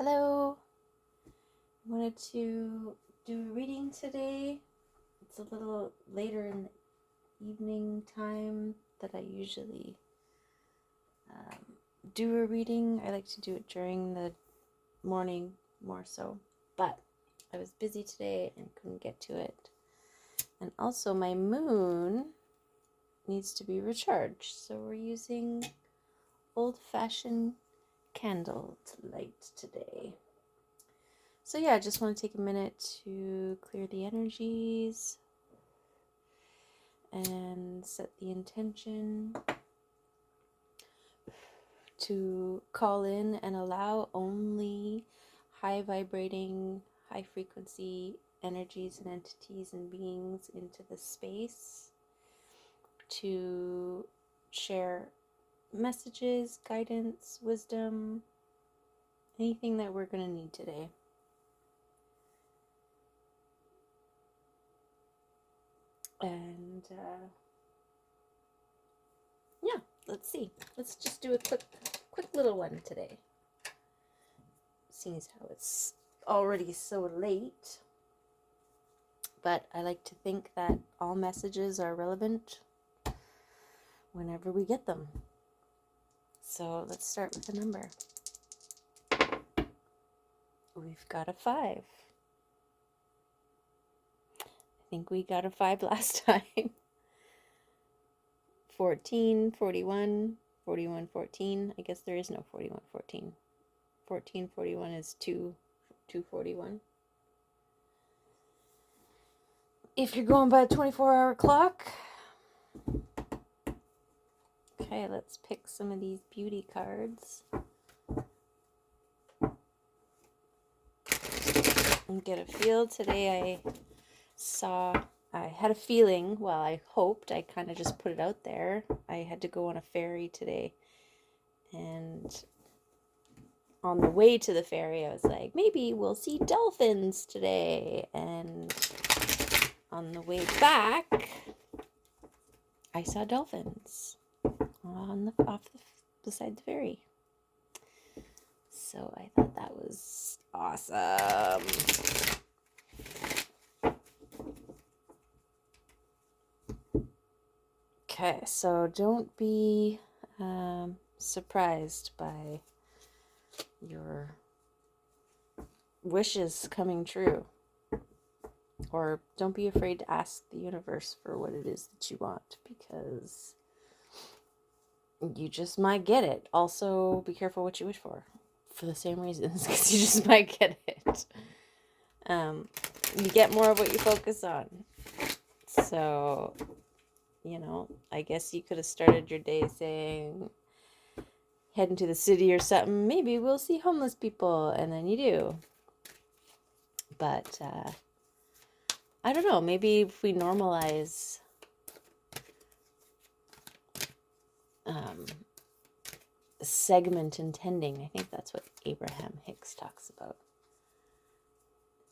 Hello, I wanted to do a reading today. It's a little later in the evening time that I usually do a reading. I like to do it during the morning more so, but I was busy today and couldn't get to it. And also my moon needs to be recharged, so we're using old-fashioned candle to light today. So yeah, I just want to take a minute to clear the energies and set the intention to call in and allow only high vibrating, high frequency energies and entities and beings into the space to share messages, guidance, wisdom, anything that we're going to need today. And yeah, let's see. Let's just do a quick little one today. Seeing as how it's already so late. But I like to think that all messages are relevant whenever we get them. So let's start with a number. We've got a 5. I think we got a 5 last time. 14, 41, 41, 14. I guess there is no 41, 14. 14, 41 is 241. If you're going by a 24-hour clock. Okay, let's pick some of these beauty cards. And get a feel. Today I had a feeling, well, I hoped, I kind of just put it out there. I had to go on a ferry today. And on the way to the ferry, I was like, maybe we'll see dolphins today. And on the way back, I saw dolphins beside the ferry. So I thought that was awesome. Okay, so don't be surprised by your wishes coming true. Or don't be afraid to ask the universe for what it is that you want, because you just might get it. Also, be careful what you wish for the same reasons, because you just might get it. You get more of what you focus on. So, I guess you could have started your day saying, heading to the city or something, maybe we'll see homeless people, and then you do. But, I don't know, maybe if we normalize segment intending, I think that's what Abraham Hicks talks about.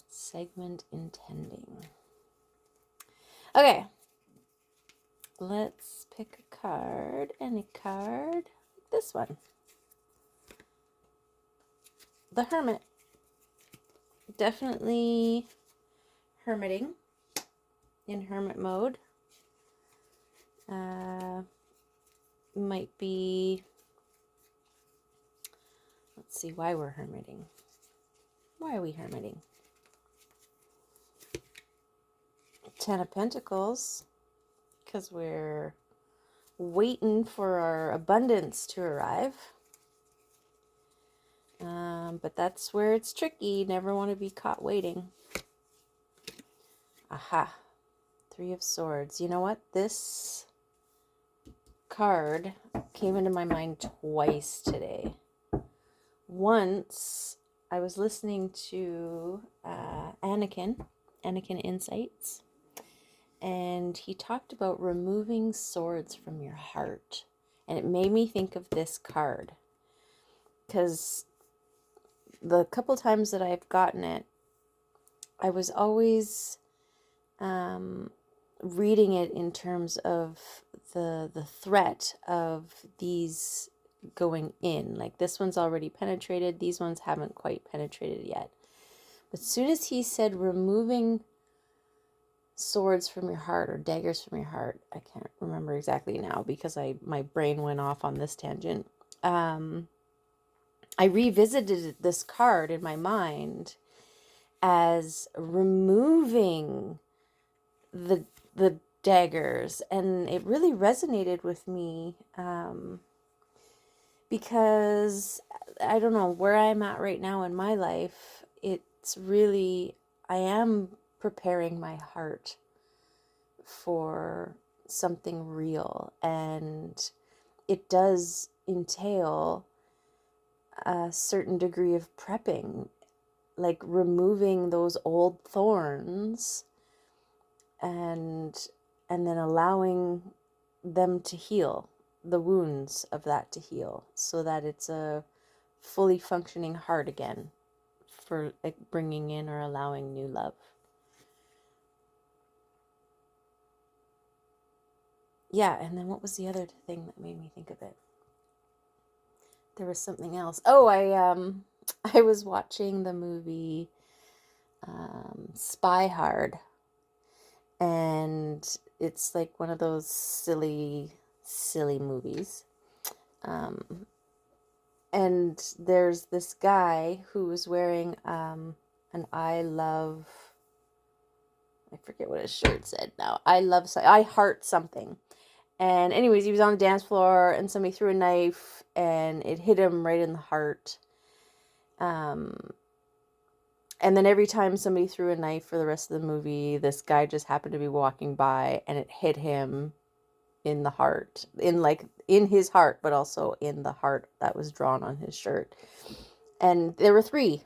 Segment intending. Okay. Let's pick a card. Any card. This one. The Hermit. Definitely hermiting. In hermit mode. Might be... Let's see why we're hermiting. Why are we hermiting? 10 of Pentacles. Because we're waiting for our abundance to arrive. But that's where it's tricky. Never want to be caught waiting. Aha. 3 of Swords. You know what? This card came into my mind twice today. Once, I was listening to Anakin Insights. And he talked about removing swords from your heart. And it made me think of this card. Because the couple times that I've gotten it, I was always reading it in terms of the threat of these going in. Like this one's already penetrated. These ones haven't quite penetrated yet. But as soon as he said removing swords from your heart or daggers from your heart, I can't remember exactly now because my brain went off on this tangent. I revisited this card in my mind as removing the daggers, and it really resonated with me because I don't know where I'm at right now in my life. It's really, I am preparing my heart for something real, and it does entail a certain degree of prepping, like removing those old thorns and then allowing them to heal, the wounds of that to heal, so that it's a fully functioning heart again for like bringing in or allowing new love. Yeah, and then what was the other thing that made me think of it? There was something else. Oh, I was watching the movie Spy Hard, and it's like one of those silly movies. And there's this guy who was wearing an I forget what his shirt said now. I heart something. And anyways, he was on the dance floor and somebody threw a knife and it hit him right in the heart. And then every time somebody threw a knife for the rest of the movie, this guy just happened to be walking by and it hit him in the heart, in his heart, but also in the heart that was drawn on his shirt. And there were 3.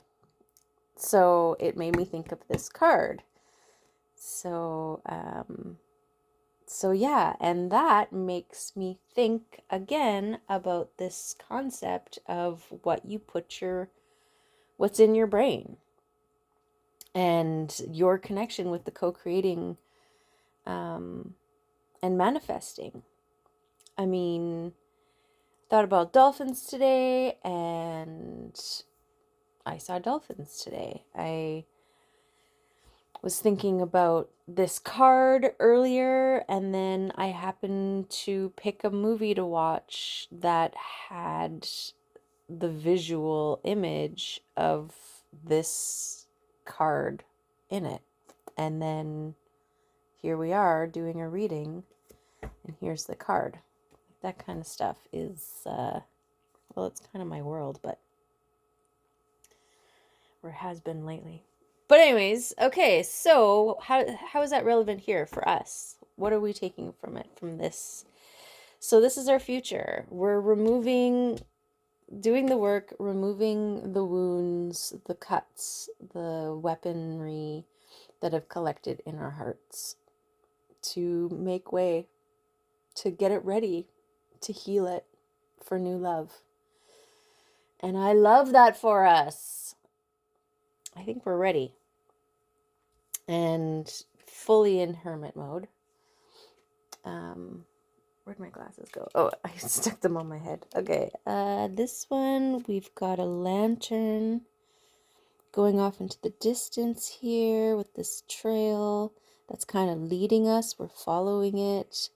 So it made me think of this card. So yeah, and that makes me think again about this concept of what's in your brain and your connection with the co-creating and manifesting. I mean, thought about dolphins today, and I saw dolphins today. I was thinking about this card earlier, and then I happened to pick a movie to watch that had the visual image of this card in it. And then here we are doing a reading, and here's the card. That kind of stuff is, well, it's kind of my world, or has been lately. But anyways, okay, so how is that relevant here for us? What are we taking from it, from this? So this is our future. We're doing the work, removing the wounds, the cuts, the weaponry that have collected in our hearts to make way, to get it ready, to heal it for new love. And I love that for us. I think we're ready. And fully in hermit mode. Where'd my glasses go? Oh, I stuck them on my head. Okay, this one, we've got a lantern going off into the distance here with this trail that's kind of leading us. We're following it.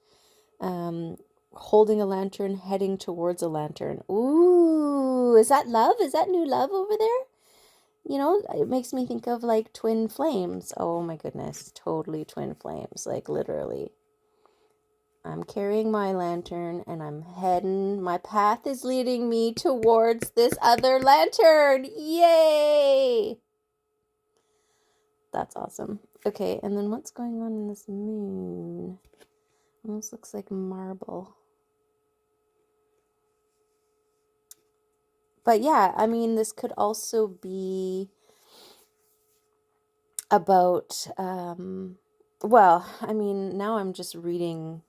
Holding a lantern, heading towards a lantern. Ooh, is that love? Is that new love over there? You know, it makes me think of like twin flames. Oh my goodness, totally twin flames, like literally. I'm carrying my lantern and I'm heading, my path is leading me towards this other lantern. Yay! That's awesome. Okay, and then what's going on in this moon? Almost looks like marble. But yeah, I mean, this could also be about, well, I mean, now I'm just reading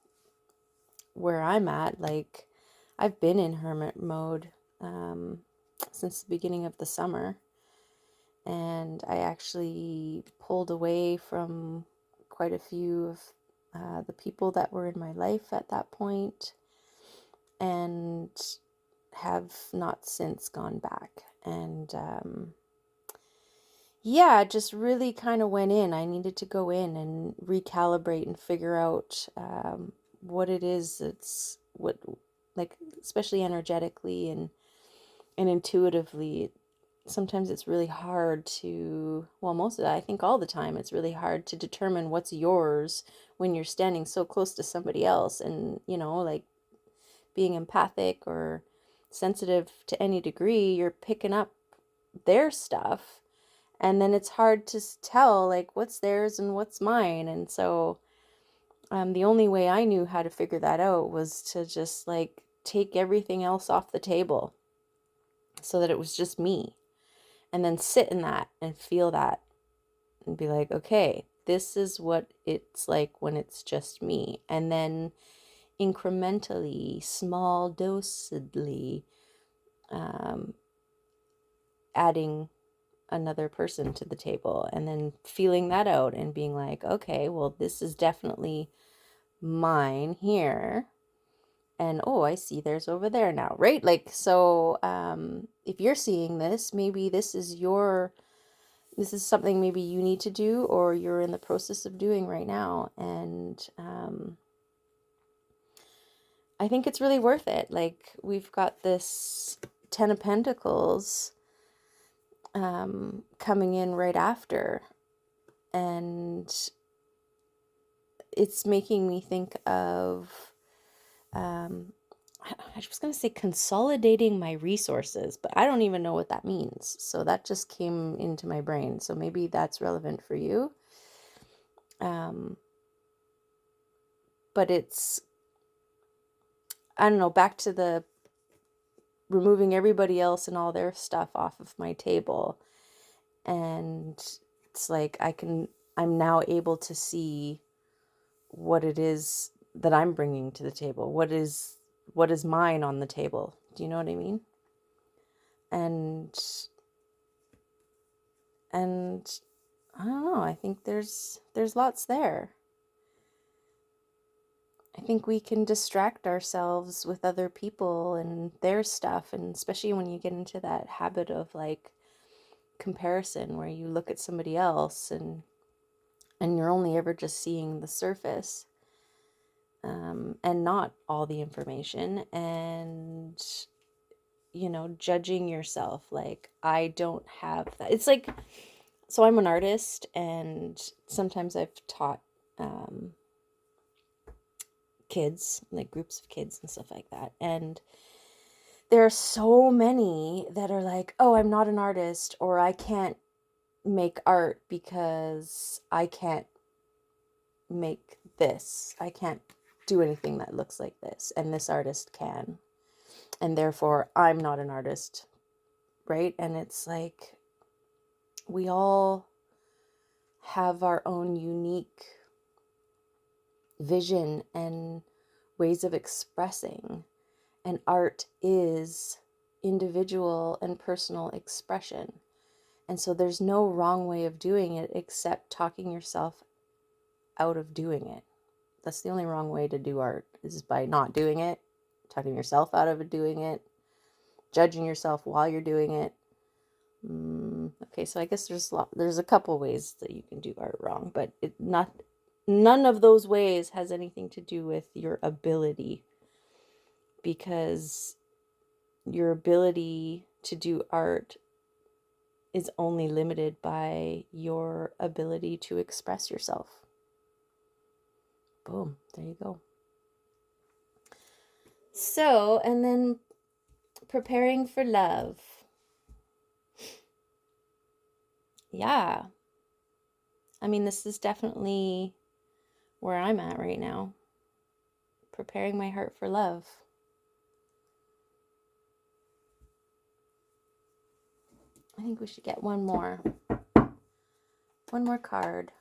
where I'm at. Like, I've been in hermit mode since the beginning of the summer. And I actually pulled away from quite a few of the people that were in my life at that point, and have not since gone back. And yeah, just really kind of went in. I needed to go in and recalibrate and figure out what it is that's what, like, especially energetically and intuitively. Sometimes it's really hard to, well, most of that, I think all the time, it's really hard to determine what's yours when you're standing so close to somebody else. And, you know, like being empathic or sensitive to any degree, you're picking up their stuff. And then it's hard to tell, like, what's theirs and what's mine. And so the only way I knew how to figure that out was to just, like, take everything else off the table so that it was just me. And then sit in that and feel that and be like, okay, this is what it's like when it's just me. And then incrementally, small dosedly, adding another person to the table, and then feeling that out and being like, okay, well, this is definitely mine here. And oh, I see there's over there now, right? Like, so if you're seeing this, maybe this is something maybe you need to do, or you're in the process of doing right now. And I think it's really worth it. Like, we've got this 10 of Pentacles coming in right after, and it's making me think of I was going to say consolidating my resources, but I don't even know what that means. So that just came into my brain. So maybe that's relevant for you. But it's, I don't know, back to the removing everybody else and all their stuff off of my table. And it's like I'm now able to see what it is that I'm bringing to the table. What is mine on the table? Do you know what I mean? And I don't know, I think there's lots there. I think we can distract ourselves with other people and their stuff, and especially when you get into that habit of, like, comparison, where you look at somebody else and you're only ever just seeing the surface, and not all the information, and, you know, judging yourself, like, I don't have that. It's like, so I'm an artist, and sometimes I've taught kids, like groups of kids and stuff like that, and there are so many that are like, oh, I'm not an artist, or I can't make art because I can't make this. I can't do anything that looks like this, and this artist can, and therefore I'm not an artist, right? And it's like, we all have our own unique vision and ways of expressing, and art is individual and personal expression. And so there's no wrong way of doing it except talking yourself out of doing it. That's the only wrong way to do art, is by not doing it, talking yourself out of doing it, judging yourself while you're doing it. Okay, so I guess there's a couple ways that you can do art wrong, but none of those ways has anything to do with your ability, because your ability to do art is only limited by your ability to express yourself. Boom, there you go. So, and then preparing for love. Yeah. I mean, this is definitely where I'm at right now. Preparing my heart for love. I think we should get one more card.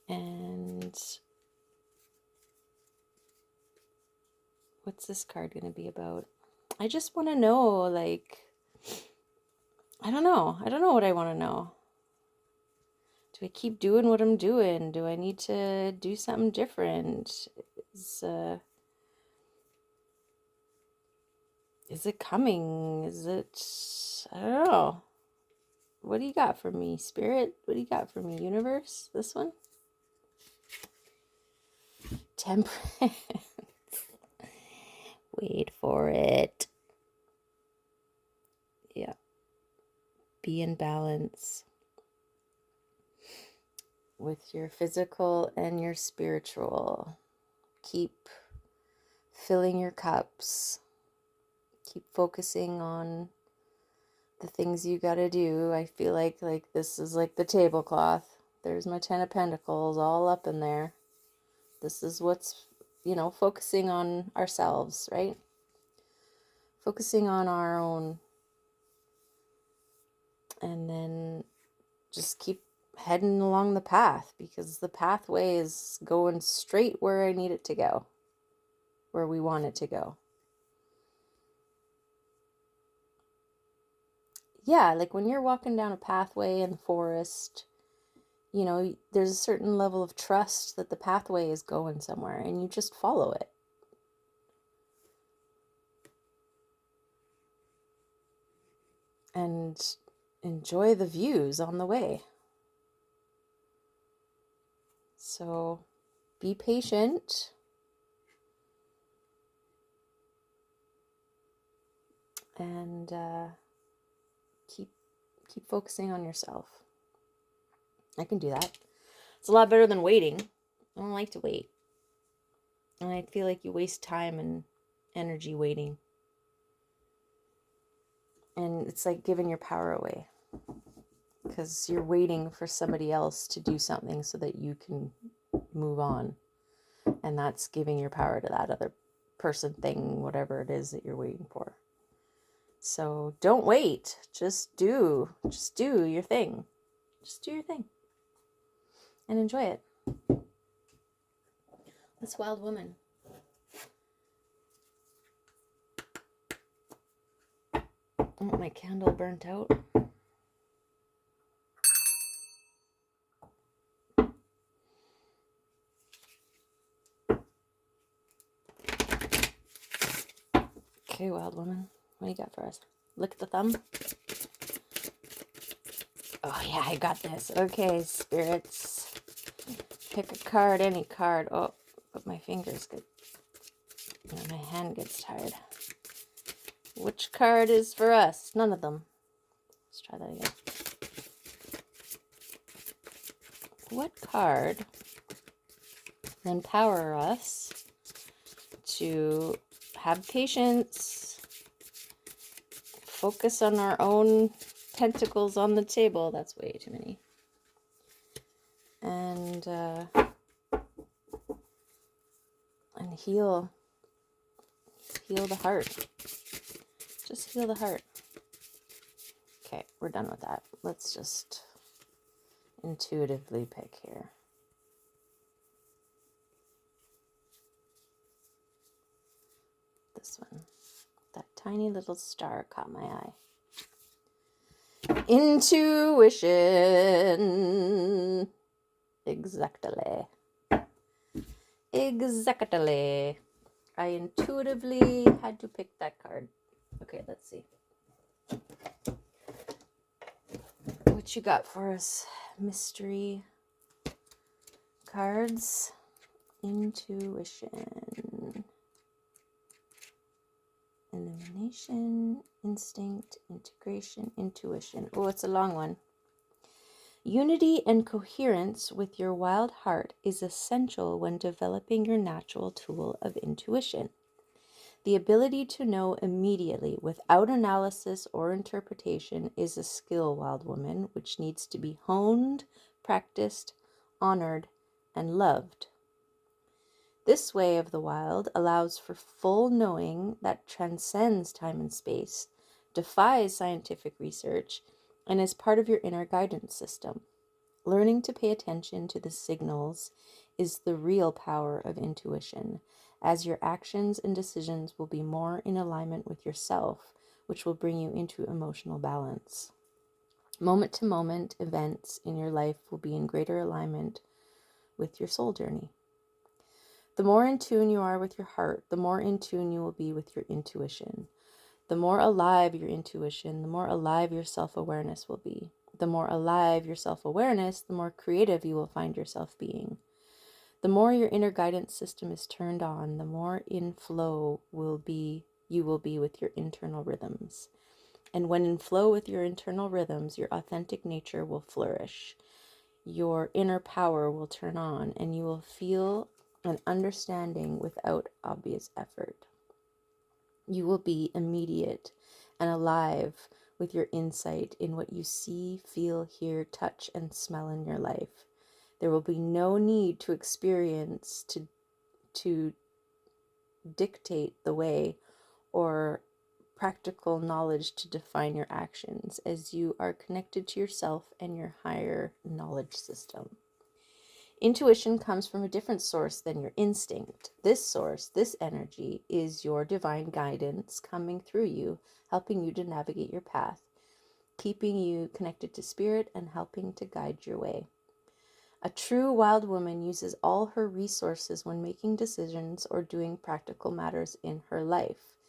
And what's this card going to be about? I just want to know, like, I don't know what I want to know. Do I keep doing what I'm doing? Do I need to do something different? Is it coming? Is it, I don't know. What do you got for me, Spirit? What do you got for me, Universe? This one? Temperance. Wait for it. Yeah. Be in balance with your physical and your spiritual. Keep filling your cups. Keep focusing on the things you got to do. I feel like this is like the tablecloth. There's my 10 of Pentacles all up in there. This is what's, focusing on ourselves, right? Focusing on our own. And then just keep heading along the path, because the pathway is going straight where I need it to go, where we want it to go. Yeah, like when you're walking down a pathway in the forest, there's a certain level of trust that the pathway is going somewhere, and you just follow it. And enjoy the views on the way. So be patient. And keep focusing on yourself. I can do that. It's a lot better than waiting. I don't like to wait. And I feel like you waste time and energy waiting. And it's like giving your power away. Because you're waiting for somebody else to do something so that you can move on. And that's giving your power to that other person, thing, whatever it is that you're waiting for. So don't wait. Just do your thing. Just do your thing. And enjoy it. This wild woman. Oh, my candle burnt out. Okay, wild woman. What do you got for us? Lick the thumb. Oh, yeah, I got this. Okay, spirits. Pick a card, any card. Oh, but my fingers get... my hand gets tired. Which card is for us? None of them. Let's try that again. What card will empower us to have patience, focus on our own tentacles on the table? That's way too many. And heal the heart. Just heal the heart. Okay, we're done with that. Let's just intuitively pick here. This one. That tiny little star caught my eye. Intuition. Exactly. I intuitively had to pick that card. Okay, let's see. What you got for us? Mystery cards. Intuition. Illumination. Instinct. Integration. Intuition. Oh, it's a long one. Unity and coherence with your wild heart is essential when developing your natural tool of intuition. The ability to know immediately without analysis or interpretation is a skill, wild woman, which needs to be honed, practiced, honored, and loved. This way of the wild allows for full knowing that transcends time and space, defies scientific research, and is part of your inner guidance system. Learning to pay attention to the signals is the real power of intuition, as your actions and decisions will be more in alignment with yourself, which will bring you into emotional balance. Moment-to-moment events in your life will be in greater alignment with your soul journey. The more in tune you are with your heart, the more in tune you will be with your intuition. The more alive your intuition, the more alive your self-awareness will be. The more alive your self-awareness, the more creative you will find yourself being. The more your inner guidance system is turned on, the more in flow you will be with your internal rhythms. And when in flow with your internal rhythms, your authentic nature will flourish. Your inner power will turn on, and you will feel an understanding without obvious effort. You will be immediate and alive with your insight in what you see, feel, hear, touch, and smell in your life. There will be no need to experience to dictate the way, or practical knowledge to define your actions, as you are connected to yourself and your higher knowledge system. Intuition comes from a different source than your instinct. This source, this energy, is your divine guidance coming through you, helping you to navigate your path, keeping you connected to spirit and helping to guide your way. A true wild woman uses all her resources when making decisions or doing practical matters in her life.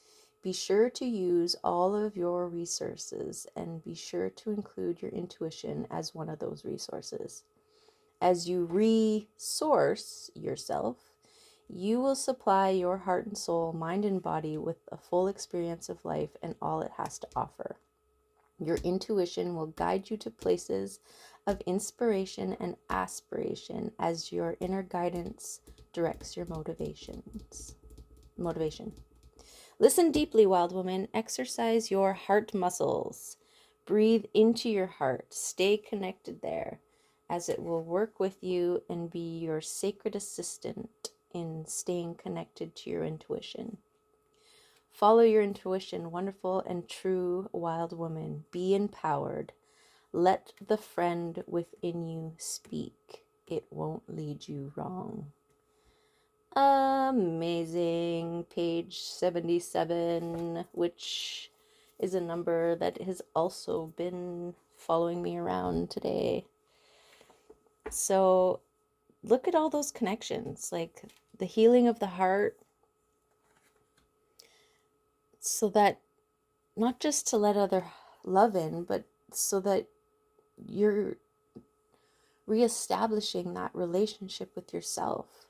Be sure to use all of your resources, and be sure to include your intuition as one of those resources. As you resource yourself, you will supply your heart and soul, mind and body with a full experience of life and all it has to offer. Your intuition will guide you to places of inspiration and aspiration as your inner guidance directs your motivation. Listen deeply, wild woman. Exercise your heart muscles. Breathe into your heart. Stay connected there, as it will work with you and be your sacred assistant in staying connected to your intuition. Follow your intuition, wonderful and true wild woman. Be empowered. Let the friend within you speak. It won't lead you wrong. Amazing. Page 77, which is a number that has also been following me around today. So look at all those connections, like the healing of the heart, so that not just to let other love in, but so that you're reestablishing that relationship with yourself.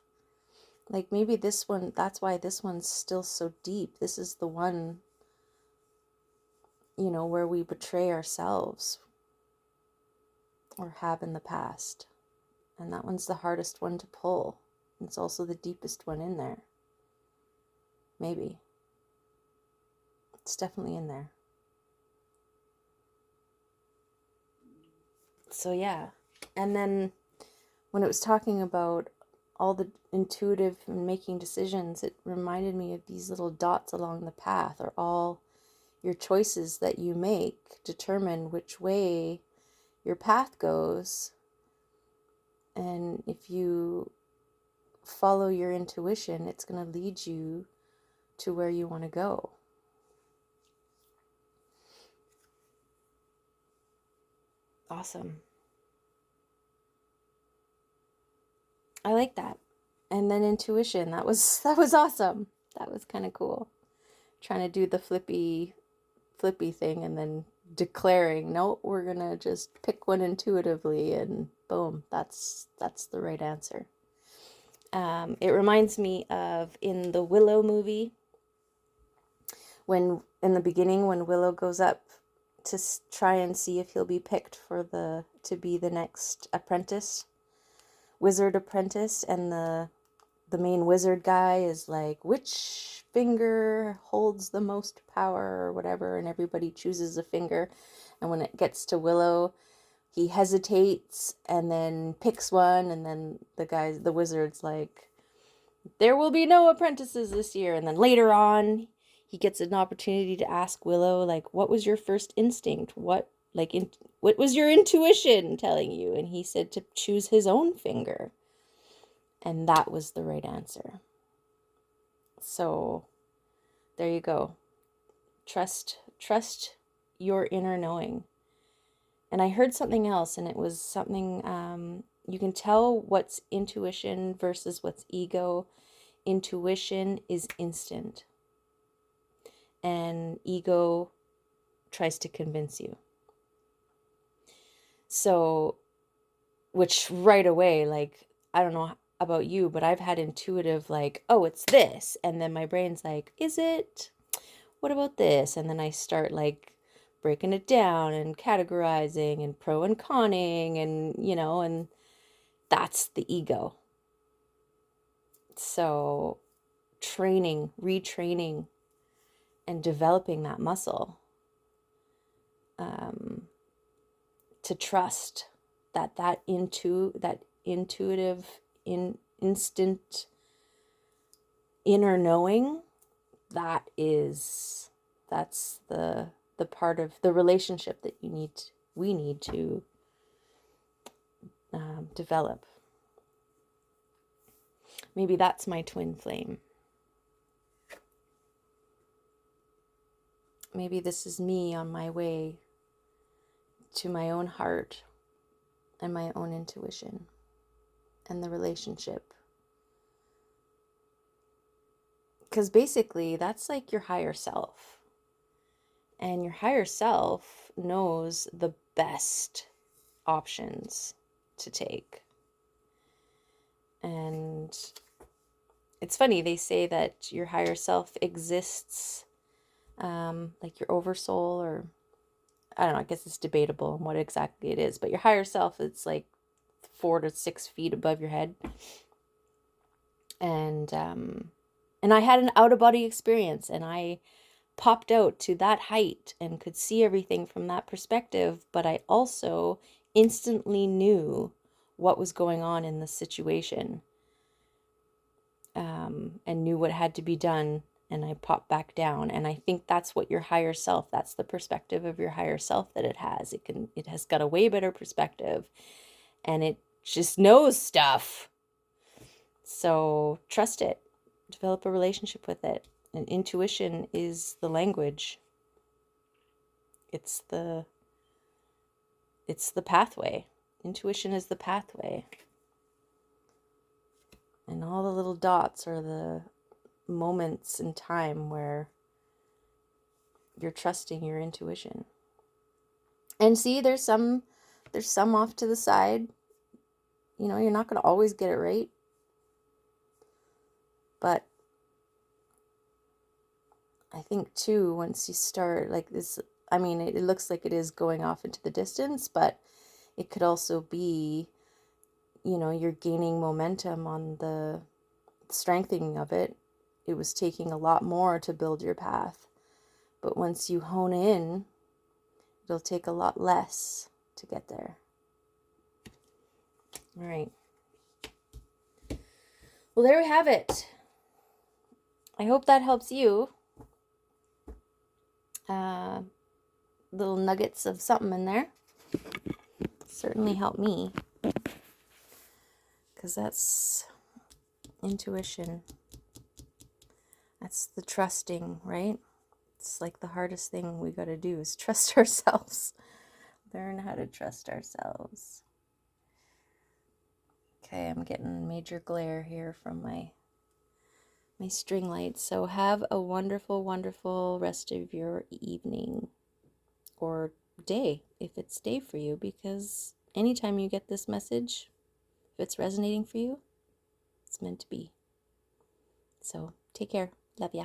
Like maybe this one, that's why this one's still so deep. This is the one, where we betray ourselves or have in the past. And that one's the hardest one to pull. It's also the deepest one in there. Maybe. It's definitely in there. So yeah. And then when it was talking about all the intuitive and making decisions, it reminded me of these little dots along the path, or all your choices that you make determine which way your path goes. And if you follow your intuition, it's going to lead you to where you want to go. Awesome. I like that. And then intuition, that was awesome. That was kind of cool. Trying to do the flippy thing and then declaring, no, we're gonna just pick one intuitively, and boom, that's the right answer. It reminds me of in the Willow movie, when in the beginning when Willow goes up to try and see if he'll be picked to be the next wizard apprentice, and the main wizard guy is like, which finger holds the most power or whatever, and everybody chooses a finger, and when it gets to Willow, he hesitates and then picks one, and then the wizard's like, there will be no apprentices this year. And then later on he gets an opportunity to ask Willow, like, what was your first instinct? What was your intuition telling you? And he said to choose his own finger. And that was the right answer. So there you go. Trust your inner knowing. And I heard something else, and it was something, you can tell what's intuition versus what's ego. Intuition is instant. and ego tries to convince you. So, which right away, like, I don't know about you, but I've had intuitive, like, oh, it's this. And then my brain's like, is it? What about this? And then I start like breaking it down and categorizing and pro and conning and, and that's the ego. So retraining, and developing that muscle to trust that intuitive, instant inner knowing, that's the part of the relationship that we need to develop. Maybe that's my twin flame. Maybe this is me on my way to my own heart and my own intuition and the relationship. Because basically, that's like your higher self. And your higher self knows the best options to take. And it's funny, they say that your higher self exists, like your oversoul, or I don't know, I guess it's debatable on what exactly it is, but your higher self, it's like 4 to 6 feet above your head. And I had an out-of-body experience, and I popped out to that height and could see everything from that perspective, but I also instantly knew what was going on in the situation, and knew what had to be done, and I popped back down. And I think that's what your higher self, that's the perspective of your higher self that it has. It has got a way better perspective, and it just knows stuff. So trust it, develop a relationship with it. And intuition is the language. It's the pathway. Intuition is the pathway. And all the little dots are the moments in time where you're trusting your intuition. And see, there's some off to the side. You're not going to always get it right. But I think too, once you start like this, I mean, it looks like it is going off into the distance, but it could also be, you're gaining momentum on the strengthening of it. It was taking a lot more to build your path. But once you hone in, it'll take a lot less to get there. All right. Well, there we have it. I hope that helps you. Little nuggets of something in there. Certainly helped me. Because that's intuition. That's the trusting, right? It's like the hardest thing we got to do is trust ourselves. Learn how to trust ourselves. Okay, I'm getting major glare here from my string light. So have a wonderful, wonderful rest of your evening or day, if it's day for you, because anytime you get this message, if it's resonating for you, it's meant to be. So take care. Love ya.